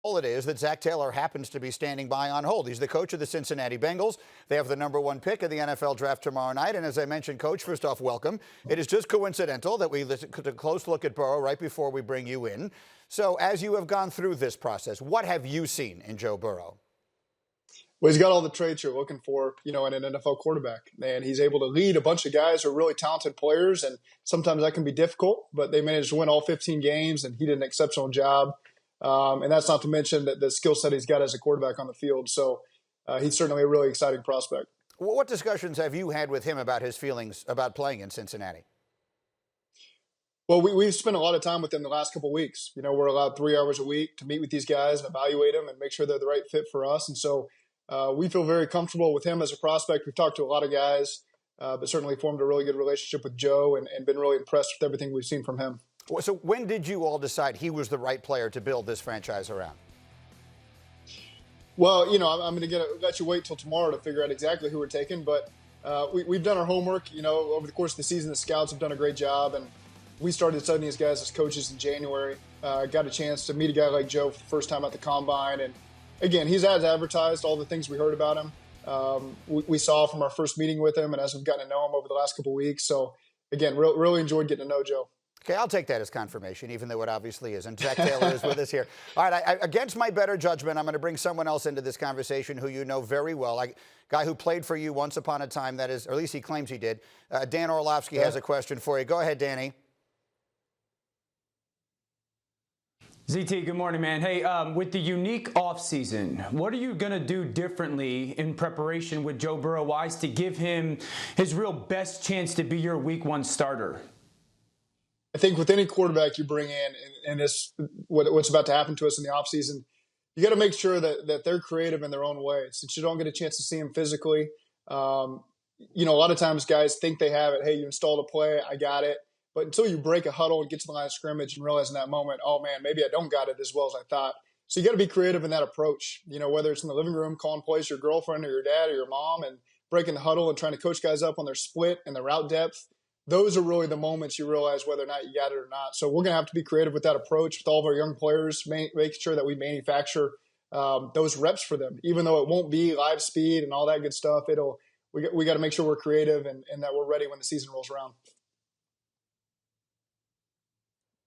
All it is that Zac Taylor happens to be standing by on hold. He's the coach of the Cincinnati Bengals. They have the #1 pick of the NFL draft tomorrow night. And as I mentioned, Coach, first off, welcome. It is just coincidental that we took a close look at Burrow right before we bring you in. So as you have gone through this process, what have you seen in Joe Burrow? Well, he's got all the traits you're looking for, in an NFL quarterback. And he's able to lead a bunch of guys who are really talented players. And sometimes that can be difficult, but they managed to win all 15 games, and he did an exceptional job. And that's not to mention that the skill set he's got as a quarterback on the field. So he's certainly a really exciting prospect. What discussions have you had with him about his feelings about playing in Cincinnati? Well, we've spent a lot of time with him the last couple of weeks. We're allowed 3 hours a week to meet with these guys and evaluate them and make sure they're the right fit for us. And so we feel very comfortable with him as a prospect. We've talked to a lot of guys, but certainly formed a really good relationship with Joe and been really impressed with everything we've seen from him. So when did you all decide he was the right player to build this franchise around? Well, I'm going to let you wait till tomorrow to figure out exactly who we're taking. But we've done our homework. Over the course of the season, the scouts have done a great job. And we started studying these guys as coaches in January. Got a chance to meet a guy like Joe for the first time at the Combine. And again, he's as advertised all the things we heard about him. We saw from our first meeting with him and as we've gotten to know him over the last couple of weeks. So, again, really enjoyed getting to know Joe. Okay, I'll take that as confirmation, even though it obviously isn't. Zac Taylor is with us here. All right, against my better judgment, I'm going to bring someone else into this conversation who you know very well. A guy who played for you once upon a time, that is, or at least he claims he did. Dan Orlovsky has a question for you. Go ahead, Danny. ZT, good morning, man. Hey, with the unique offseason, what are you going to do differently in preparation with Joe Burrow wise to give him his real best chance to be your week 1 starter? I think with any quarterback you bring in, and this what's about to happen to us in the offseason, you got to make sure that they're creative in their own way. Since you don't get a chance to see them physically, a lot of times guys think they have it. Hey, you installed a play, I got it. But until you break a huddle and get to the line of scrimmage and realize in that moment, oh, man, maybe I don't got it as well as I thought. So you got to be creative in that approach, whether it's in the living room, calling plays to your girlfriend or your dad or your mom and breaking the huddle and trying to coach guys up on their split and their route depth. Those are really the moments you realize whether or not you got it or not. So we're going to have to be creative with that approach with all of our young players, making sure that we manufacture those reps for them. Even though it won't be live speed and all that good stuff, we got to make sure we're creative and that we're ready when the season rolls around.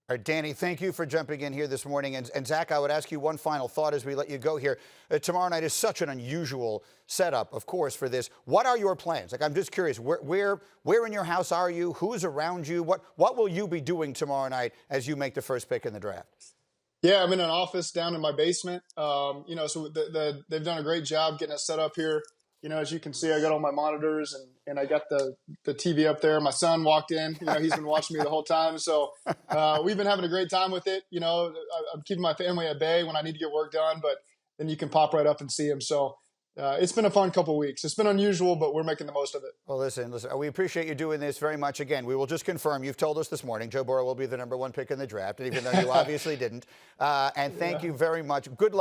All right, Danny, thank you for jumping in here this morning. And Zac, I would ask you one final thought as we let you go here. Tomorrow night is such an unusual setup, of course, for this. What are your plans? I'm just curious, where in your house are you? Who's around you? What will you be doing tomorrow night as you make the first pick in the draft? Yeah, I'm in an office down in my basement. So they've done a great job getting us set up here. As you can see, I got all my monitors and I got the TV up there. My son walked in. He's been watching me the whole time. So we've been having a great time with it. I'm keeping my family at bay when I need to get work done, but then you can pop right up and see him. So it's been a fun couple of weeks. It's been unusual, but we're making the most of it. Well, listen, we appreciate you doing this very much. Again, we will just confirm, you've told us this morning, Joe Burrow will be the #1 pick in the draft, and even though you obviously didn't. And thank you very much. Good luck.